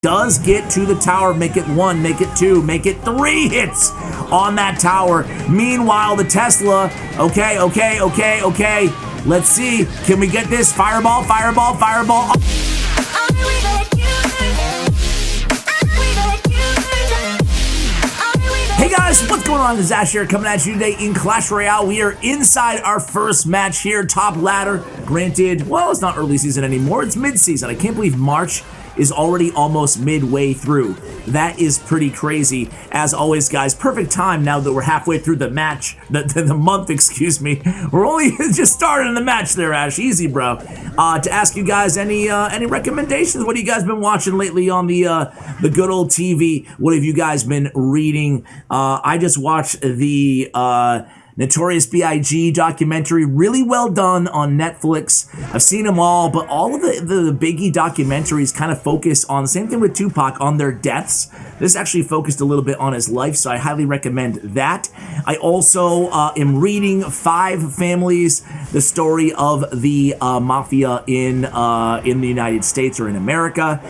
does get to the tower. Make it 1, make it 2, make it 3 hits on that tower. Meanwhile, the Tesla, okay. Let's see, can we get this? Fireball. Hey guys, what's going on? This is Ash here, coming at you today in Clash Royale. We are inside our first match here, top ladder. Granted, well, it's not early season anymore, it's mid-season. I can't believe March is already almost midway through. That is pretty crazy. As always, guys, perfect time now that we're halfway through the match, the month, excuse me. We're only just starting the match there, Ash. Easy, bro. To ask you guys any recommendations. What have you guys been watching lately on the good old TV? What have you guys been reading? I just watched the Notorious B.I.G. documentary, really well done on Netflix. I've seen them all, but all of the Biggie documentaries kind of focus on the same thing with Tupac, on their deaths. This actually focused a little bit on his life, so I highly recommend that. I also am reading 5 Families, the story of the mafia in the United States or in America.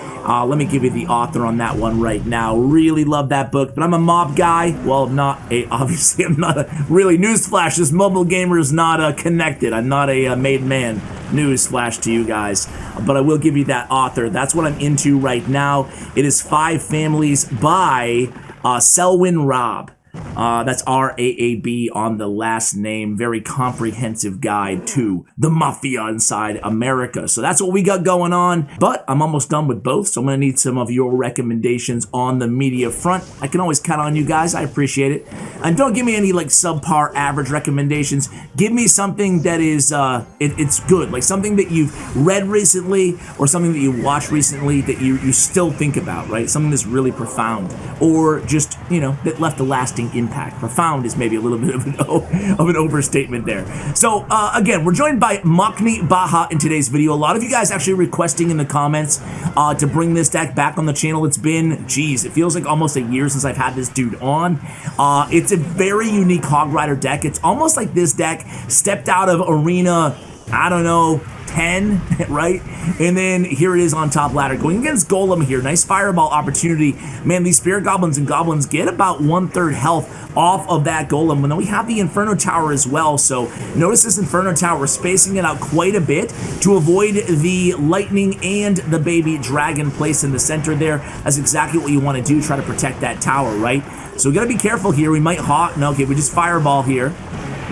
Let me give you the author on that one right now. Really love that book, but I'm a mob guy. Well, obviously I'm not a really newsflash, this mobile gamer is not connected. I'm not a made man. Newsflash to you guys. But I will give you that author. That's what I'm into right now. It is 5 Families by Selwyn Robb. That's R-A-A-B on the last name. Very comprehensive guide to the mafia inside America. So that's what we got going on. But I'm almost done with both, so I'm going to need some of your recommendations on the media front. I can always count on you guys. I appreciate it. And don't give me any like subpar average recommendations. Give me something that is it's good, like something that you've read recently or something that you watched recently that you still think about, right? Something that's really profound or just, you know, that left a lasting impact. Profound is maybe a little bit of an overstatement there. So again, we're joined by Makni Baha in today's video. A lot of you guys actually requesting in the comments to bring this deck back on the channel. It's been, geez, it feels like almost a year since I've had this dude on. It's a very unique Hog Rider deck. It's almost like this deck stepped out of Arena, I don't know, 10, right? And then here it is on top ladder going against Golem here. Nice fireball opportunity. Man, these Spirit Goblins and Goblins get about 1/3 health off of that Golem. And then we have the Inferno Tower as well. So notice this Inferno Tower, spacing it out quite a bit to avoid the lightning and the baby dragon placed in the center there. That's exactly what you want to do. Try to protect that tower, right? So we got to be careful here. We might no, okay, we just fireball here.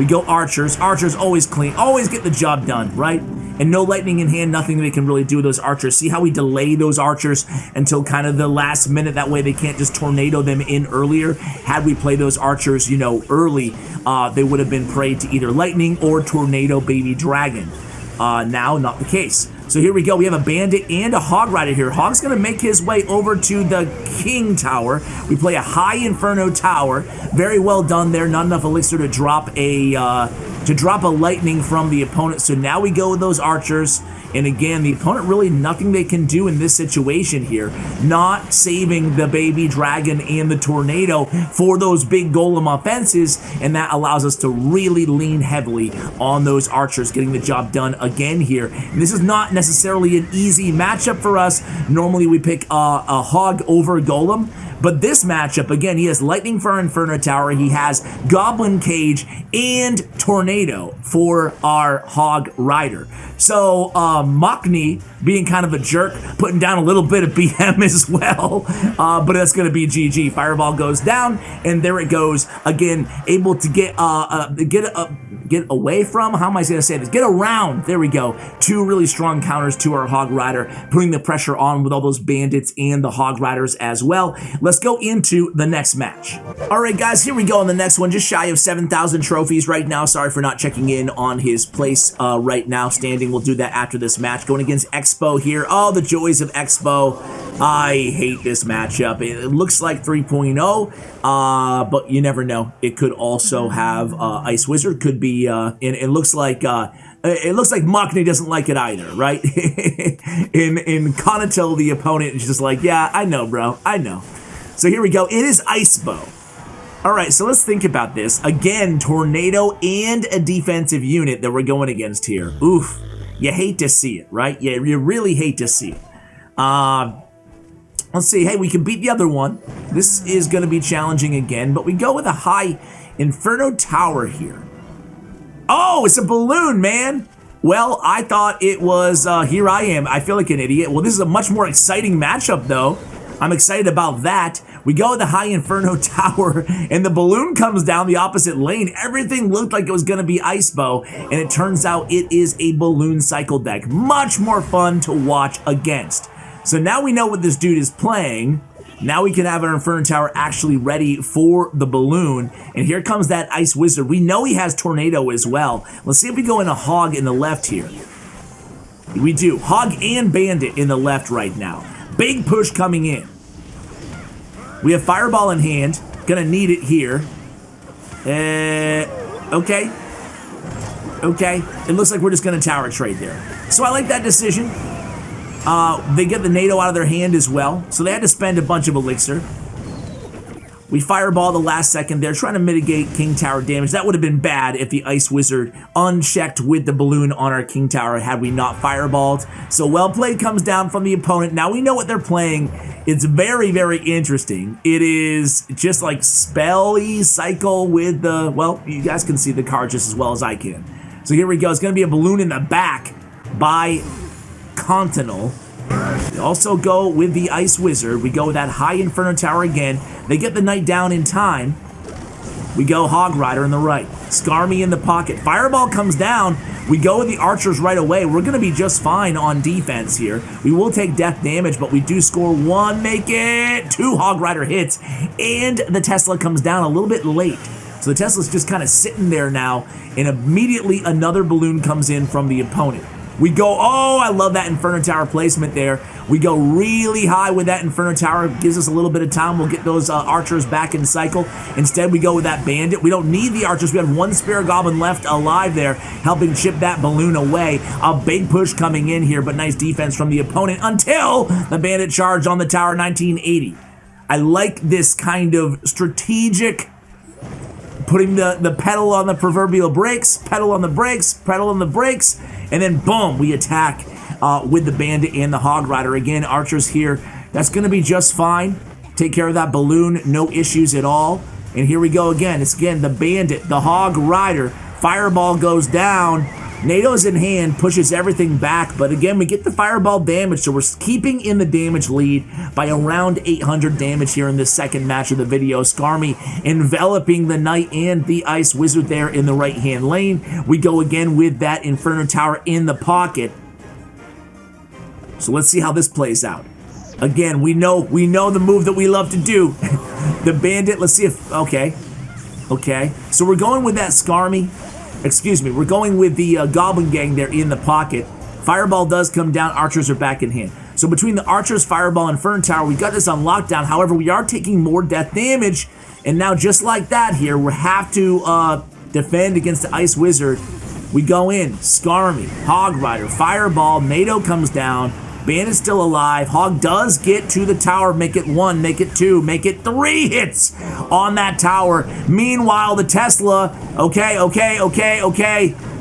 We go archers. Archers always clean, always get the job done, right? And no lightning in hand, nothing they can really do with those archers. See how we delay those archers until kind of the last minute? That way they can't just tornado them in earlier. Had we played those archers, you know, early, they would have been prey to either lightning or tornado baby dragon. Now, not the case. So here we go. We have a bandit and a hog rider here. Hog's going to make his way over to the king tower. We play a high inferno tower. Very well done there. Not enough elixir to drop a lightning from the opponent. So now we go with those archers. And again, the opponent really nothing they can do in this situation here. Not saving the baby dragon and the tornado for those big golem offenses. And that allows us to really lean heavily on those archers, getting the job done again here. And this is not necessarily an easy matchup for us. Normally we pick a hog over golem. But this matchup, again, he has Lightning for Inferno Tower, he has Goblin Cage, and Tornado for our Hog Rider. So, Makni, being kind of a jerk, putting down a little bit of BM as well, but that's going to be GG. Fireball goes down, and there it goes. Again, able to get away from, how am I going to say this? Get around, there we go. 2 really strong counters to our Hog Rider, putting the pressure on with all those bandits and the Hog Riders as well. Let's go into the next match. All right, guys, here we go on the next one. Just shy of 7,000 trophies right now. Sorry for not checking in on his place right now. Standing, we'll do that after this match. Going against Expo here. Oh, the joys of Expo. I hate this matchup. It looks like 3.0, but you never know. It could also have Ice Wizard. Could be, it looks like Makni doesn't like it either, right? in Conatel, the opponent is just like, yeah, I know, bro. I know. So here we go. It is Icebo. All right, so let's think about this. Again, Tornado and a defensive unit that we're going against here. Oof. You hate to see it, right? Yeah, you really hate to see it. Let's see. Hey, we can beat the other one. This is going to be challenging again, but we go with a high Inferno Tower here. Oh, it's a balloon, man. Well, I thought it was, here I am. I feel like an idiot. Well, this is a much more exciting matchup, though. I'm excited about that. We go with the high Inferno Tower, and the balloon comes down the opposite lane. Everything looked like it was going to be Ice Bow, and it turns out it is a balloon cycle deck. Much more fun to watch against. So now we know what this dude is playing. Now we can have our Inferno Tower actually ready for the balloon. And here comes that Ice Wizard. We know he has Tornado as well. Let's see if we go in a Hog in the left here. We do. Hog and Bandit in the left right now. Big push coming in. We have Fireball in hand. Gonna need it here. Okay. Okay. It looks like we're just gonna tower trade there. So I like that decision. They get the NATO out of their hand as well, so they had to spend a bunch of elixir. We fireball the last second there, trying to mitigate King Tower damage. That would have been bad if the Ice Wizard unchecked with the balloon on our King Tower had we not fireballed. So well played comes down from the opponent. Now we know what they're playing. It's very, very interesting. It is just like spelly cycle with the, well, you guys can see the card just as well as I can. So here we go. It's going to be a balloon in the back by Continental. We also go with the Ice Wizard. We go with that high Inferno Tower again. They get the Knight down in time. We go Hog Rider in the right. Skarmy in the pocket. Fireball comes down. We go with the Archers right away. We're going to be just fine on defense here. We will take death damage, but we do score one, make it 2 Hog Rider hits, and the Tesla comes down a little bit late. So the Tesla's just kind of sitting there now, and immediately another balloon comes in from the opponent. We go, oh, I love that Inferno Tower placement there. We go really high with that Inferno Tower. It gives us a little bit of time. We'll get those Archers back in cycle. Instead, we go with that Bandit. We don't need the Archers. We have 1 Spirit Goblin left alive there, helping chip that balloon away. A big push coming in here, but nice defense from the opponent until the Bandit charged on the tower, 1980. I like this kind of strategic putting the pedal on the proverbial brakes, pedal on the brakes, pedal on the brakes, and then boom, we attack with the Bandit and the Hog Rider. Again, Archers here. That's going to be just fine. Take care of that balloon, no issues at all. And here we go again. It's again the Bandit, the Hog Rider. Fireball goes down. NATO's in hand, pushes everything back, but again, we get the fireball damage, so we're keeping in the damage lead by around 800 damage here in this second match of the video. Skarmy enveloping the Knight and the Ice Wizard there in the right-hand lane. We go again with that Inferno Tower in the pocket. So let's see how this plays out. Again, we know the move that we love to do. The Bandit, let's see if, okay. So we're going with that Skarmy. Excuse me, we're going with the Goblin Gang there in the pocket. Fireball does come down, Archers are back in hand. So between the Archers, Fireball, and Inferno Tower, we got this on lockdown. However, we are taking more death damage. And now just like that here, we have to defend against the Ice Wizard. We go in, Skarmy, Hog Rider, Fireball, NATO comes down. Bandit's still alive. Hog does get to the tower. Make it 1, make it 2, make it 3 hits on that tower. Meanwhile, the Tesla, okay.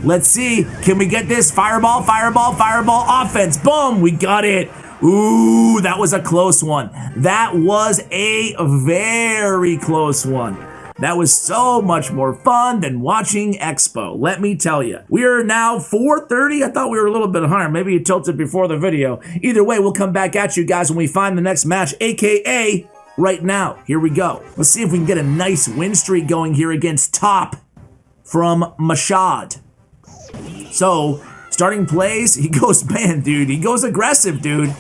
Let's see. Can we get this? Fireball, fireball, fireball, offense. Boom, we got it. Ooh, that was a close one. That was a very close one. That was so much more fun than watching Expo, let me tell you. We are now 4:30. I thought we were a little bit higher. Maybe you tilted before the video. Either way, we'll come back at you guys when we find the next match, aka right now. Here we go. Let's see if we can get a nice win streak going here against Top from Mashad. So, starting plays, he goes, man, dude, he goes aggressive, dude.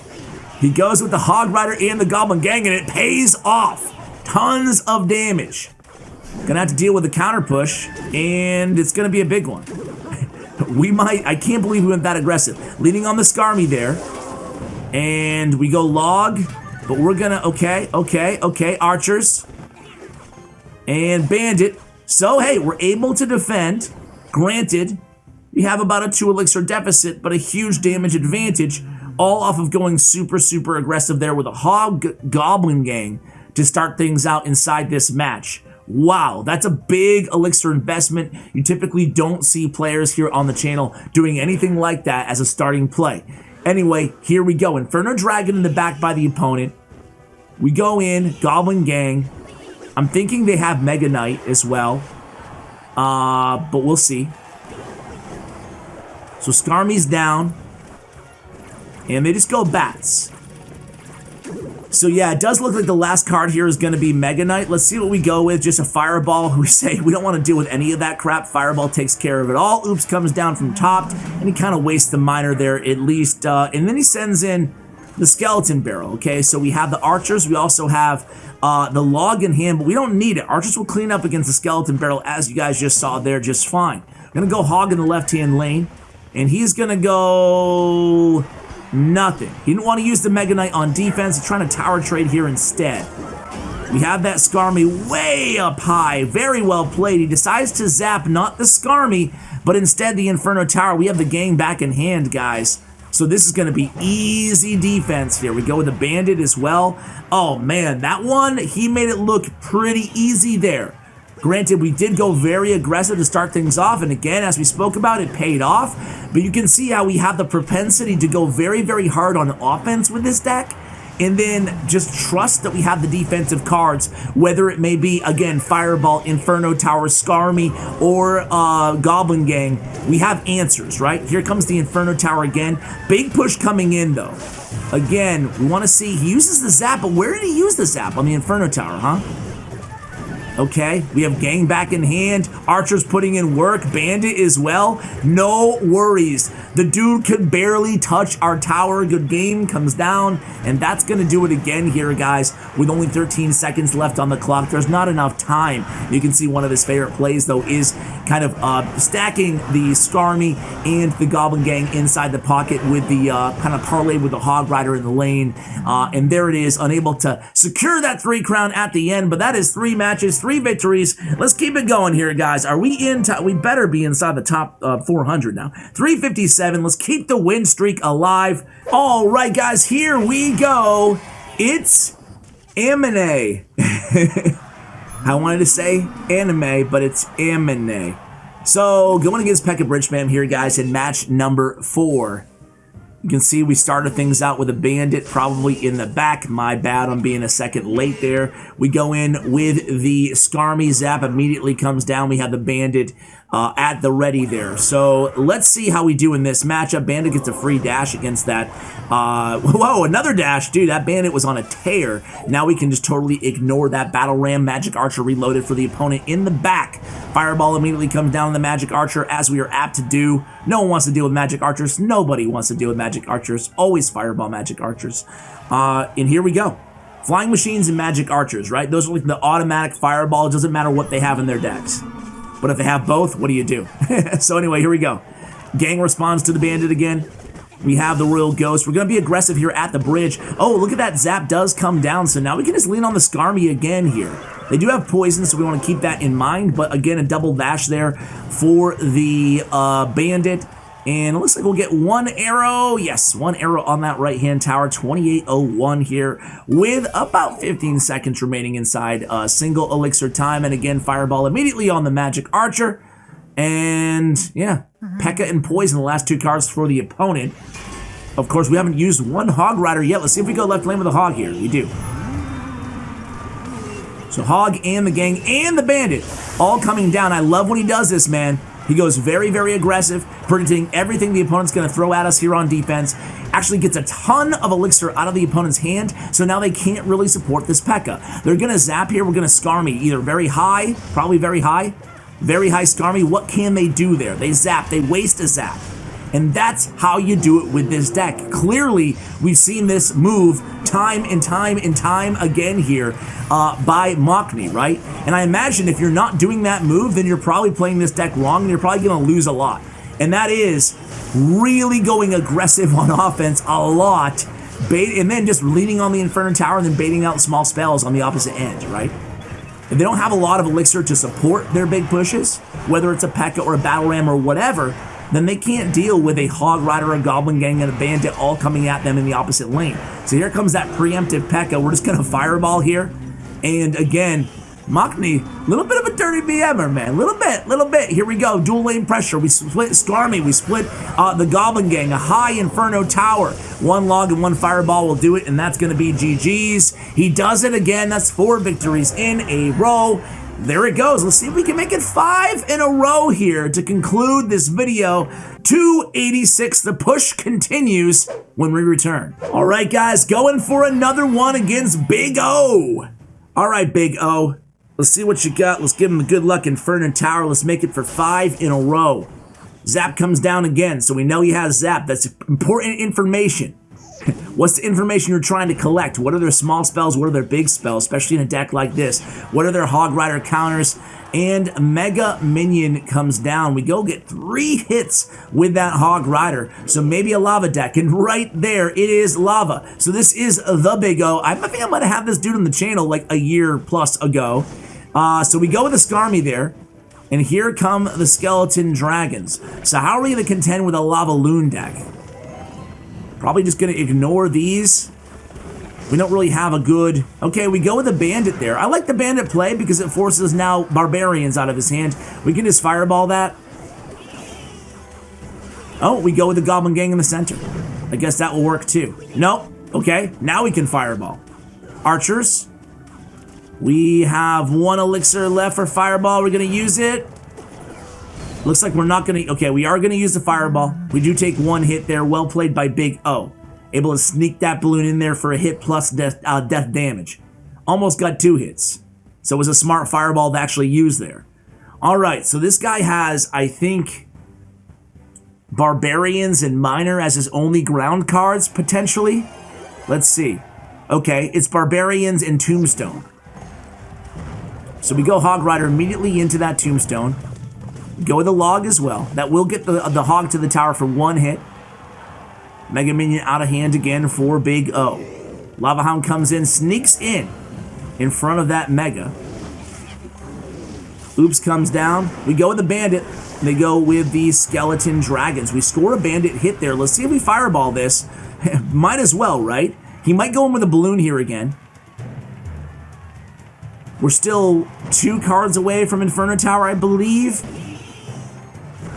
He goes with the Hog Rider and the Goblin Gang, and it pays off. Tons of damage. Gonna have to deal with the counter push, and it's gonna be a big one. I can't believe we went that aggressive. Leading on the Skarmy there, and we go log, but we're gonna, okay, Archers, and Bandit. So, hey, we're able to defend. Granted, we have about a 2 elixir deficit, but a huge damage advantage, all off of going super, super aggressive there with a Hog Goblin Gang to start things out inside this match. Wow, that's a big elixir investment. You typically don't see players here on the channel doing anything like that as a starting play. Anyway, here we go. Inferno Dragon in the back by the opponent. We go in, Goblin Gang. I'm thinking they have Mega Knight as well. But we'll see. So Skarmy's down. And they just go bats. So yeah, it does look like the last card here is going to be Mega Knight. Let's see what we go with. Just a Fireball. We say we don't want to deal with any of that crap. Fireball takes care of it all. Oops comes down from top. And he kind of wastes the Miner there at least. And then he sends in the Skeleton Barrel. Okay, so we have the Archers. We also have the Log in hand, but we don't need it. Archers will clean up against the Skeleton Barrel, as you guys just saw there, just fine. I'm going to go Hog in the left-hand lane. And he's going to go... nothing. He didn't want to use the Mega Knight on defense. He's trying to tower trade here instead. We have that Skarmy way up high. Very well played. He decides to zap not the Skarmy, but instead the Inferno Tower. We have the gang back in hand, guys. So this is going to be easy defense here. We go with the Bandit as well. Oh, man. That one, he made it look pretty easy there. Granted, we did go very aggressive to start things off, and again, as we spoke about, it paid off. But you can see how we have the propensity to go very, very hard on offense with this deck, and then just trust that we have the defensive cards, whether it may be, again, Fireball, Inferno Tower, Skarmy, or Goblin Gang. We have answers, right? Here comes the Inferno Tower again. Big push coming in, though. Again, we want to see, he uses the Zap, but where did he use the Zap? On the Inferno Tower, huh? Okay, we have Gang back in hand. Archers putting in work. Bandit as well. No worries. The dude could barely touch our tower. Good game comes down, and that's going to do it again here, guys. With only 13 seconds left on the clock, there's not enough time. You can see one of his favorite plays, though, is kind of stacking the Skarmy and the Goblin Gang inside the pocket with the kind of parlay with the Hog Rider in the lane. And there it is, unable to secure that 3 crown at the end, but that is 3 matches, 3 victories. Let's keep it going here, guys. Are we in? We better be inside the top 400 now. 357. Let's keep the win streak alive. All right, guys, here we go. It's Amine. I wanted to say anime, but it's Amine. So going against Pekka Bridgman here, guys, in match number 4. You can see we started things out with a Bandit probably in the back. My bad on being a second late there. We go in with the Skarmy. Zap immediately comes down. We have the Bandit at the ready there. So let's see how we do in this matchup. Bandit gets a free dash against that. Whoa, another dash. Dude, that Bandit was on a tear. Now we can just totally ignore that Battle Ram. Magic Archer reloaded for the opponent in the back. Fireball immediately comes down on the Magic Archer, as we are apt to do. No one wants to deal with Magic Archers. Nobody wants to deal with Magic Archers. Always Fireball Magic Archers. And here we go. Flying Machines and Magic Archers, right? Those are like the automatic Fireball. It doesn't matter what they have in their decks. But if they have both, what do you do? So anyway, here we go. Gang responds to the Bandit again. We have the Royal Ghost. We're going to be aggressive here at the bridge. Oh, look at that. Zap does come down. So now we can just lean on the Skarmy again here. They do have poison, so we want to keep that in mind. But again, a double dash there for the Bandit. And it looks like we'll get 1 arrow. Yes, 1 arrow on that right-hand tower. 28:01 here with about 15 seconds remaining inside single elixir time. And again, Fireball immediately on the Magic Archer. And yeah, Pekka and Poison, the last 2 cards for the opponent. Of course, we haven't used 1 Hog Rider yet. Let's see if we go left lane with a Hog here. We do. So Hog and the Gang and the Bandit all coming down. I love when he does this, man. He goes very, very aggressive, predicting everything the opponent's going to throw at us here on defense. Actually gets a ton of elixir out of the opponent's hand, so now they can't really support this Pekka. They're going to zap here. We're going to Skarmy either very high, probably very high Skarmy. What can they do there? They zap. They waste a zap. And that's how you do it with this deck. Clearly, we've seen this move time and time and time again here by Mockney, right? And I imagine if you're not doing that move, then you're probably playing this deck wrong and you're probably going to lose a lot. And that is really going aggressive on offense a lot, and then just leaning on the Inferno Tower and then baiting out small spells on the opposite end, right? If they don't have a lot of elixir to support their big pushes, whether it's a Pekka or a Battle Ram or whatever, then they can't deal with a Hog Rider, a Goblin Gang, and a Bandit all coming at them in the opposite lane. So here comes that preemptive Pekka. We're just going to Fireball here. And again, Machni, little bit of a dirty BMer, man. Little bit. Here we go. Dual lane pressure. We split Skarmy. We split the Goblin Gang. A high Inferno Tower. One log and one fireball will do it, and that's going to be GG's. He does it again. That's 4 victories in a row. There it goes. Let's see if we can make it 5 in a row here to conclude this video. 286. The push continues when we return. All right, guys, going for another one against Big O. All right, Big O. Let's see what you got. Let's give him a good luck Inferno Tower. Let's make it for 5 in a row. Zap comes down again, so we know he has Zap. That's important information. What's the information you're trying to collect? What are their small spells? What are their big spells, especially in a deck like this? What are their Hog Rider counters? And Mega Minion comes down. We go get 3 hits with that Hog Rider. So maybe a lava deck. And right there, it is lava. So this is the Big O. I think I might have had this dude on the channel like a year plus ago. So we go with the Skarmy there. And here come the Skeleton Dragons. So how are we going to contend with a Lava Loon deck? Probably just going to ignore these. We don't really have a good... Okay, we go with the Bandit there. I like the Bandit play because it forces now Barbarians out of his hand. We can just fireball that. Oh, we go with the Goblin Gang in the center. I guess that will work too. Nope. Okay, now we can fireball. Archers. We have 1 elixir left for fireball. We're going to use it. Looks like we're not going to... Okay, we are going to use the fireball. We do take 1 hit there. Well played by Big O. Able to sneak that balloon in there for a hit plus death damage. Almost got 2 hits. So it was a smart fireball to actually use there. All right, so this guy has, I think, Barbarians and Miner as his only ground cards, potentially. Let's see. Okay, it's Barbarians and Tombstone. So we go Hog Rider immediately into that Tombstone. Go with the log as well. That will get the Hog to the tower for 1 hit. Mega Minion out of hand again for Big O. Lava Hound comes in, sneaks in front of that Mega. Oops comes down. We go with the Bandit. They go with the Skeleton Dragons. We score a Bandit hit there. Let's see if we fireball this. Might as well, right? He might go in with a balloon here again. We're still 2 cards away from Inferno Tower, I believe.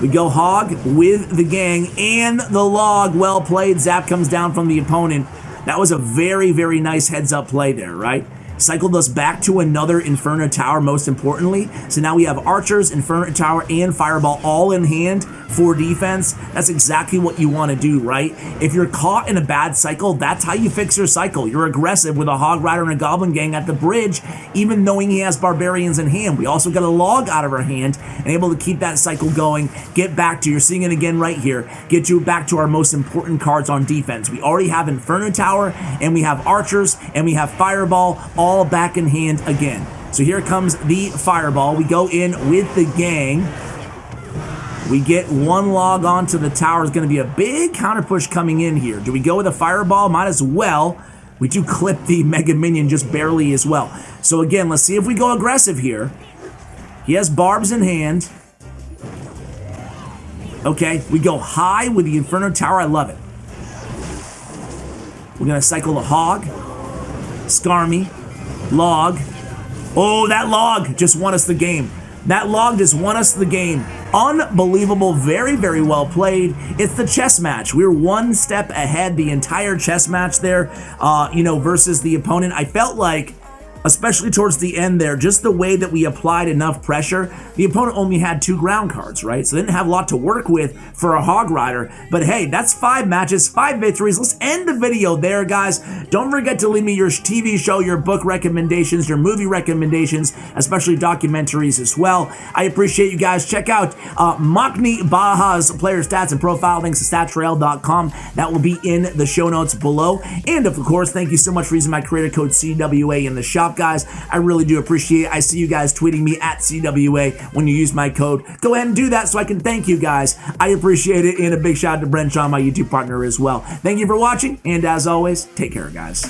We go Hog with the Gang and the log. Well played. Zap comes down from the opponent. That was a very, very nice heads-up play there, right? Cycled us back to another Inferno Tower, most importantly. So now we have Archers, Inferno Tower, and Fireball all in hand for defense. That's exactly what you want to do, right? If you're caught in a bad cycle, that's how you fix your cycle. You're aggressive with a Hog Rider and a Goblin Gang at the bridge, even knowing he has Barbarians in hand. We also got a log out of our hand and able to keep that cycle going. Get back to, you're seeing it again right here, get you back to our most important cards on defense. We already have Inferno Tower, and we have Archers, and we have Fireball, all back in hand again. So here comes the Fireball. We go in with the Gang. We get 1 log onto the tower. It's going to be a big counter push coming in here. Do we go with a Fireball? Might as well. We do clip the Mega Minion just barely as well. So again, let's see if we go aggressive here. He has Barbs in hand. Okay, we go high with the Inferno Tower. I love it. We're going to cycle the Hog. Skarmy. Log. Oh, that log just won us the game. That log just won us the game. Unbelievable. Very, very well played. It's the chess match. We were 1 step ahead the entire chess match there, versus the opponent. I felt like, especially towards the end there, just the way that we applied enough pressure, the opponent only had 2 ground cards, right? So they didn't have a lot to work with for a Hog Rider. But hey, that's 5 matches, 5 victories. Let's end the video there, guys. Don't forget to leave me your TV show, your book recommendations, your movie recommendations, especially documentaries as well. I appreciate you guys. Check out Machni Baja's player stats and profile links at StatsRail.com. That will be in the show notes below. And of course, thank you so much for using my creator code CWA in the shop, guys. I really do appreciate it. I see you guys tweeting me at CWA when you use my code. Go ahead and do that so I can thank you guys. I appreciate it, and a big shout out to Bren Chong, my YouTube partner as well. Thank you for watching, and as always, take care, guys.